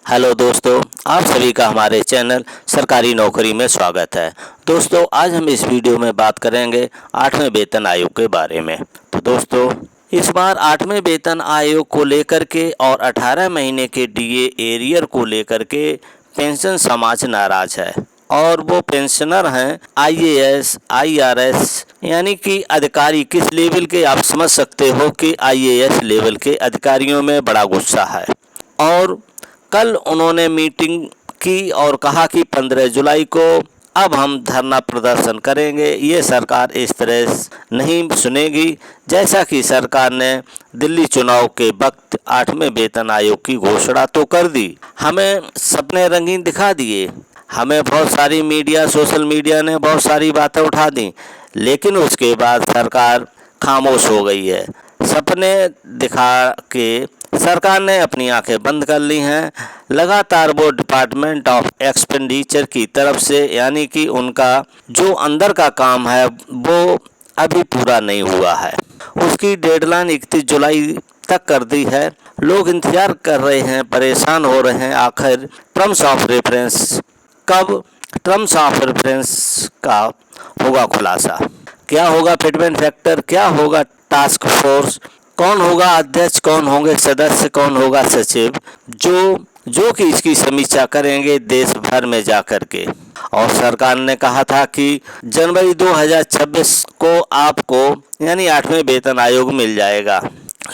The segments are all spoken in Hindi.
हेलो दोस्तों, आप सभी का हमारे चैनल सरकारी नौकरी में स्वागत है। दोस्तों, आज हम इस वीडियो में बात करेंगे 8वें वेतन आयोग के बारे में। तो दोस्तों, इस बार 8वें वेतन आयोग को लेकर के और 18 महीने के डीए एरियर को लेकर के पेंशन समाज नाराज है। और वो पेंशनर हैं आईएएस, आईआरएस यानी कि अधिकारी। किस लेवल के आप समझ सकते हो कि आईएएस लेवल के अधिकारियों में बड़ा गुस्सा है। और कल उन्होंने मीटिंग की और कहा कि 15 जुलाई को अब हम धरना प्रदर्शन करेंगे। ये सरकार इस तरह नहीं सुनेगी। जैसा कि सरकार ने दिल्ली चुनाव के वक्त 8वें वेतन आयोग की घोषणा तो कर दी, हमें सपने रंगीन दिखा दिए, हमें बहुत सारी मीडिया, सोशल मीडिया ने बहुत सारी बातें उठा दी, लेकिन उसके बाद सरकार खामोश हो गई है। सपने दिखा के सरकार ने अपनी आंखें बंद कर ली हैं। लगातार वो डिपार्टमेंट ऑफ एक्सपेंडिचर की तरफ से यानी कि उनका जो अंदर का काम है वो अभी पूरा नहीं हुआ है। उसकी डेडलाइन 31 जुलाई तक कर दी है। लोग इंतजार कर रहे हैं, परेशान हो रहे हैं। आखिर टर्म्स ऑफ रेफरेंस कब, टर्म्स ऑफ रेफरेंस का होगा खुलासा, क्या होगा फिटमेंट फैक्टर, क्या होगा टास्क फोर्स, कौन होगा अध्यक्ष, कौन होंगे सदस्य, कौन होगा सचिव, जो कि इसकी समीक्षा करेंगे देश भर में जाकर के। और सरकार ने कहा था कि जनवरी 2026 को आपको यानी 8वें वेतन आयोग मिल जाएगा,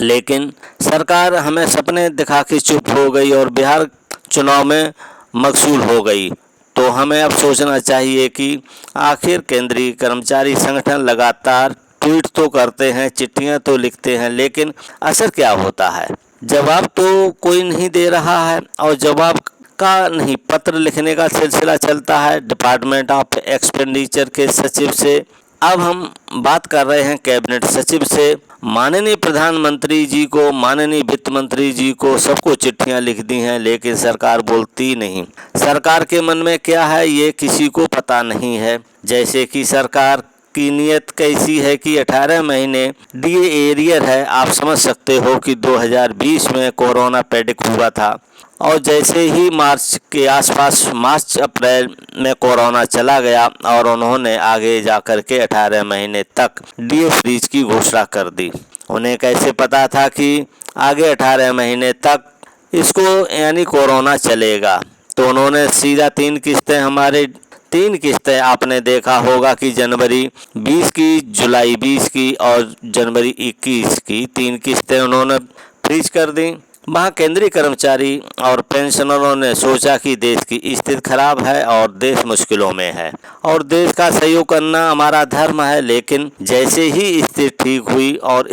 लेकिन सरकार हमें सपने दिखा के चुप हो गई और बिहार चुनाव में मशगूल हो गई। तो हमें अब सोचना चाहिए कि आखिर केंद्रीय कर्मचारी संगठन लगातार ट्वीट तो करते हैं, चिट्ठियां तो लिखते हैं, लेकिन असर क्या होता है? जवाब तो कोई नहीं दे रहा है और जवाब का नहीं, पत्र लिखने का सिलसिला चलता है डिपार्टमेंट ऑफ एक्सपेंडिचर के सचिव से। अब हम बात कर रहे हैं कैबिनेट सचिव से। माननीय प्रधानमंत्री जी को, माननीय वित्त मंत्री जी को, सबको चिट्ठियां लिख दी हैं, लेकिन सरकार बोलती नहीं। सरकार के मन में क्या है ये किसी को पता नहीं है। जैसे कि सरकार की नीयत कैसी है कि 18 महीने डीए एरियर है। आप समझ सकते हो कि 2020 में कोरोना पैडिक हुआ था और जैसे ही मार्च के आसपास, मार्च अप्रैल में कोरोना चला गया और उन्होंने आगे जाकर के 18 महीने तक डीए फ्रीज की घोषणा कर दी। उन्हें कैसे पता था कि आगे 18 महीने तक इसको यानी कोरोना चलेगा। तो उन्होंने सीधा 3 किस्तें, हमारे 3 किस्तें आपने देखा होगा कि जनवरी 20 की, जुलाई 20 की और जनवरी 21 की 3 किस्तें उन्होंने फ्रीज कर दी। वहाँ केंद्रीय कर्मचारी और पेंशनरों ने सोचा कि देश की स्थिति खराब है और देश मुश्किलों में है और देश का सहयोग करना हमारा धर्म है। लेकिन जैसे ही स्थिति ठीक हुई और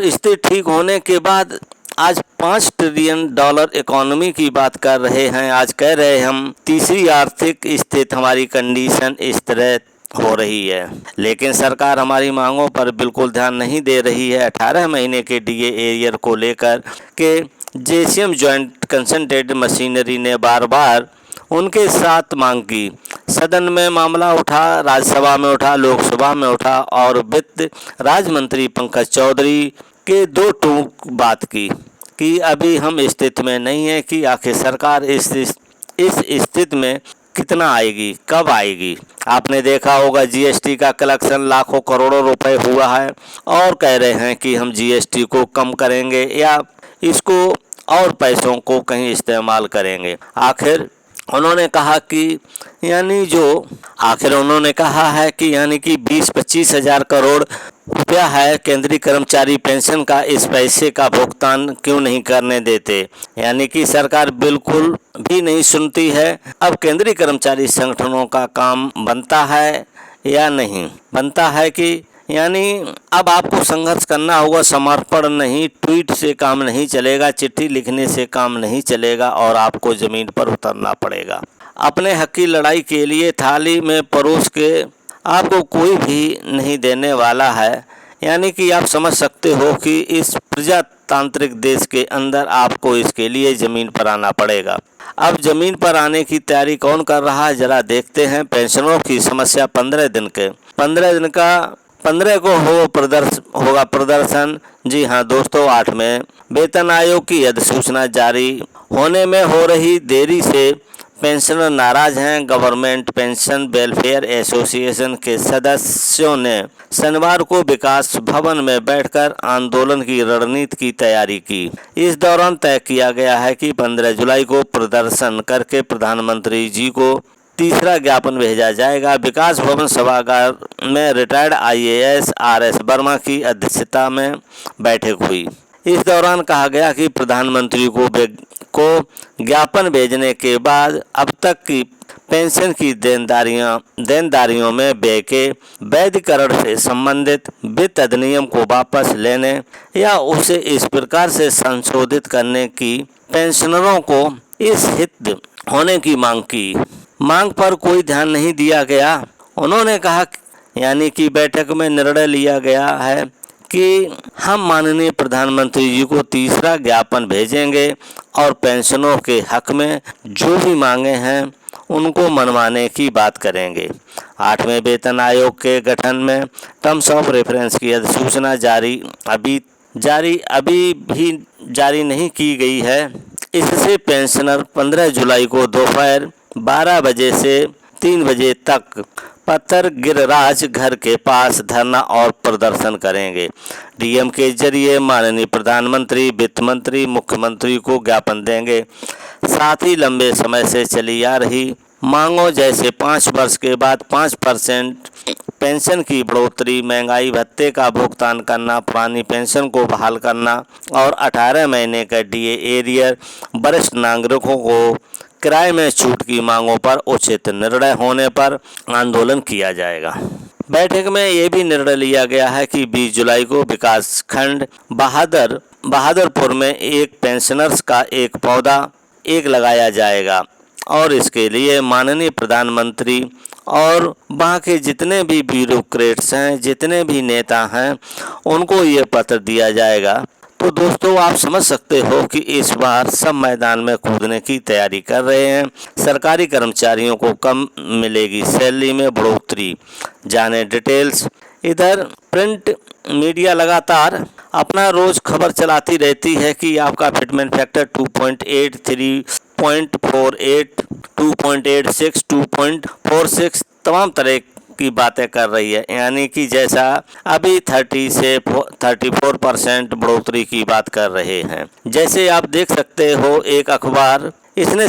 स्थिति ठीक होने के बाद आज $5 ट्रिलियन इकोनॉमी की बात कर रहे हैं। आज कह रहे हैं हम तीसरी आर्थिक स्थिति, हमारी कंडीशन इस तरह हो रही है, लेकिन सरकार हमारी मांगों पर बिल्कुल ध्यान नहीं दे रही है। 18 महीने के डीए एरियर को लेकर के जेसीएम जॉइंट कंसंट्रेटेड मशीनरी ने बार बार उनके साथ मांग की। सदन में मामला उठा, राज्यसभा में उठा, लोकसभा में उठा और वित्त राज्य मंत्री पंकज चौधरी के 2 टूक बात की कि अभी हम स्थिति में नहीं है कि आखिर सरकार इस स्थिति में कितना आएगी, कब आएगी। आपने देखा होगा जीएसटी का कलेक्शन लाखों करोड़ों रुपए हुआ है और कह रहे हैं कि हम जीएसटी को कम करेंगे या इसको और पैसों को कहीं इस्तेमाल करेंगे। आखिर उन्होंने कहा कि यानी कि 20-25 हज़ार करोड़ रुपया है केंद्रीय कर्मचारी पेंशन का, इस पैसे का भुगतान क्यों नहीं करने देते। यानी कि सरकार बिल्कुल भी नहीं सुनती है। अब केंद्रीय कर्मचारी संगठनों का काम बनता है या नहीं बनता है कि यानी अब आपको संघर्ष करना होगा, समर्पण नहीं, ट्वीट से काम नहीं चलेगा, चिट्ठी लिखने से काम नहीं चलेगा और आपको ज़मीन पर उतरना पड़ेगा। अपने हक की लड़ाई के लिए थाली में परोस के आपको कोई भी नहीं देने वाला है। यानी कि आप समझ सकते हो कि इस प्रजातांत्रिक देश के अंदर आपको इसके लिए ज़मीन पर आना पड़ेगा। अब ज़मीन पर आने की तैयारी कौन कर रहा है ज़रा देखते हैं। पेंशनरों की समस्या 15 दिन 15 को होगा प्रदर्शन। जी हाँ दोस्तों, 8वें वेतन आयोग की अधिसूचना जारी होने में हो रही देरी से पेंशनर नाराज हैं। गवर्नमेंट पेंशन वेलफेयर एसोसिएशन के सदस्यों ने शनिवार को विकास भवन में बैठकर आंदोलन की रणनीति की तैयारी की। इस दौरान तय किया गया है कि 15 जुलाई को प्रदर्शन करके प्रधानमंत्री जी को तीसरा ज्ञापन भेजा जाएगा। विकास भवन सभागार में रिटायर्ड IAS RS वर्मा की अध्यक्षता में बैठक हुई। इस दौरान कहा गया कि प्रधानमंत्री को ज्ञापन भेजने के बाद अब तक की पेंशन की देनदारियों में व्यय के वैधीकरण से संबंधित वित्त अधिनियम को वापस लेने या उसे इस प्रकार से संशोधित करने की पेंशनरों को इस हित होने की मांग पर कोई ध्यान नहीं दिया गया। उन्होंने कहा यानी कि बैठक में निर्णय लिया गया है कि हम माननीय प्रधानमंत्री जी को तीसरा ज्ञापन भेजेंगे और पेंशनों के हक में जो भी मांगे हैं उनको मनवाने की बात करेंगे। 8वें वेतन आयोग के गठन में टर्म्स ऑफ रेफरेंस की अधिसूचना अभी भी जारी नहीं की गई है। इससे पेंशनर 15 जुलाई को दोपहर 12 बजे से 3 बजे तक पत्थर गिरिराज घर के पास धरना और प्रदर्शन करेंगे। DM के जरिए माननीय प्रधानमंत्री, वित्त मंत्री, मुख्यमंत्री को ज्ञापन देंगे। साथ ही लंबे समय से चली आ रही मांगों जैसे 5 वर्ष के बाद 5% पेंशन की बढ़ोतरी, महंगाई भत्ते का भुगतान करना, पुरानी पेंशन को बहाल करना और 18 महीने का DA एरियर, वरिष्ठ नागरिकों को किराए में छूट की मांगों पर उचित निर्णय होने पर आंदोलन किया जाएगा। बैठक में ये भी निर्णय लिया गया है कि 20 जुलाई को विकास खंड बहादुरपुर में एक पेंशनर्स का एक पौधा लगाया जाएगा और इसके लिए माननीय प्रधानमंत्री और वहाँ के जितने भी ब्यूरोक्रेट्स हैं, जितने भी नेता हैं, उनको ये पत्र दिया जाएगा। तो दोस्तों, आप समझ सकते हो कि इस बार सब मैदान में कूदने की तैयारी कर रहे हैं। सरकारी कर्मचारियों को कम मिलेगी सैलरी में बढ़ोतरी, जाने डिटेल्स। इधर प्रिंट मीडिया लगातार अपना रोज खबर चलाती रहती है कि आपका फिटमेंट फैक्टर 2.8, 3.48, 2.86, 2.46 तमाम तरह की बातें कर रही है। यानी कि जैसा अभी 30 से 34% बढ़ोतरी की बात कर रहे हैं। जैसे आप देख सकते हो, एक अखबार इसने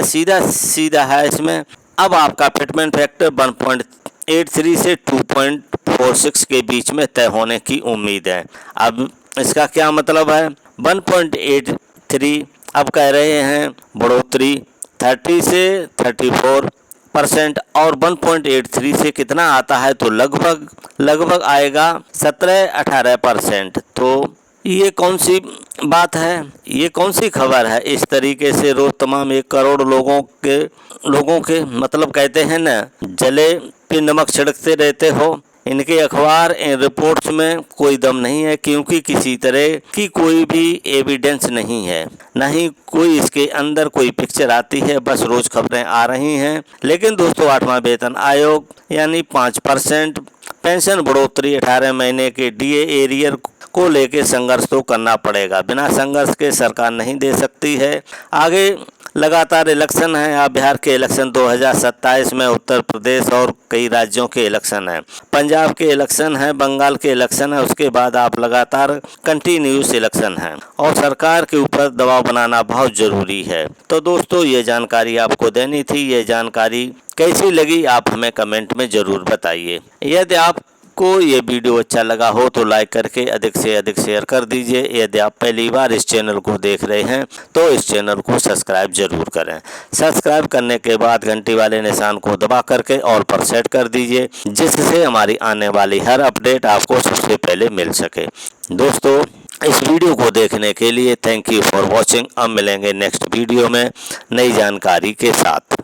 सीधा सीधा है इसमें, अब आपका फिटमेंट फैक्टर 1.83 से 2.46 के बीच में तय होने की उम्मीद है। अब इसका क्या मतलब है? 1.83 अब कह रहे हैं बढ़ोतरी 30 से 34% और 1.83 से कितना आता है तो लगभग आएगा 17-18%। तो ये कौन सी बात है, ये कौन सी खबर है? इस तरीके से रोज तमाम 1 करोड़ लोगों के मतलब कहते हैं ना, जले पे नमक छिड़कते रहते हो। इनके अखबार, इन रिपोर्ट्स में कोई दम नहीं है, क्योंकि किसी तरह की कोई भी एविडेंस नहीं है, ना ही कोई इसके अंदर कोई पिक्चर आती है, बस रोज खबरें आ रही हैं। लेकिन दोस्तों, 8वां वेतन आयोग यानी 5% पेंशन बढ़ोतरी, 18 महीने के DA एरियर को लेके संघर्ष तो करना पड़ेगा। बिना संघर्ष के सरकार नहीं दे सकती है। आगे लगातार इलेक्शन है। आप बिहार के इलेक्शन 2027 में, उत्तर प्रदेश और कई राज्यों के इलेक्शन हैं, पंजाब के इलेक्शन है, बंगाल के इलेक्शन है, उसके बाद आप लगातार कंटिन्यूस इलेक्शन है और सरकार के ऊपर दबाव बनाना बहुत ज़रूरी है। तो दोस्तों, ये जानकारी आपको देनी थी। ये जानकारी कैसी लगी आप हमें कमेंट में ज़रूर बताइए। यदि आपको ये वीडियो अच्छा लगा हो तो लाइक करके अधिक से अधिक शेयर कर दीजिए। यदि आप पहली बार इस चैनल को देख रहे हैं तो इस चैनल को सब्सक्राइब जरूर करें। सब्सक्राइब करने के बाद घंटी वाले निशान को दबा करके ऑल पर सेट कर दीजिए, जिससे हमारी आने वाली हर अपडेट आपको सबसे पहले मिल सके। दोस्तों, इस वीडियो को देखने के लिए थैंक यू फॉर वॉचिंग। अब मिलेंगे नेक्स्ट वीडियो में नई जानकारी के साथ।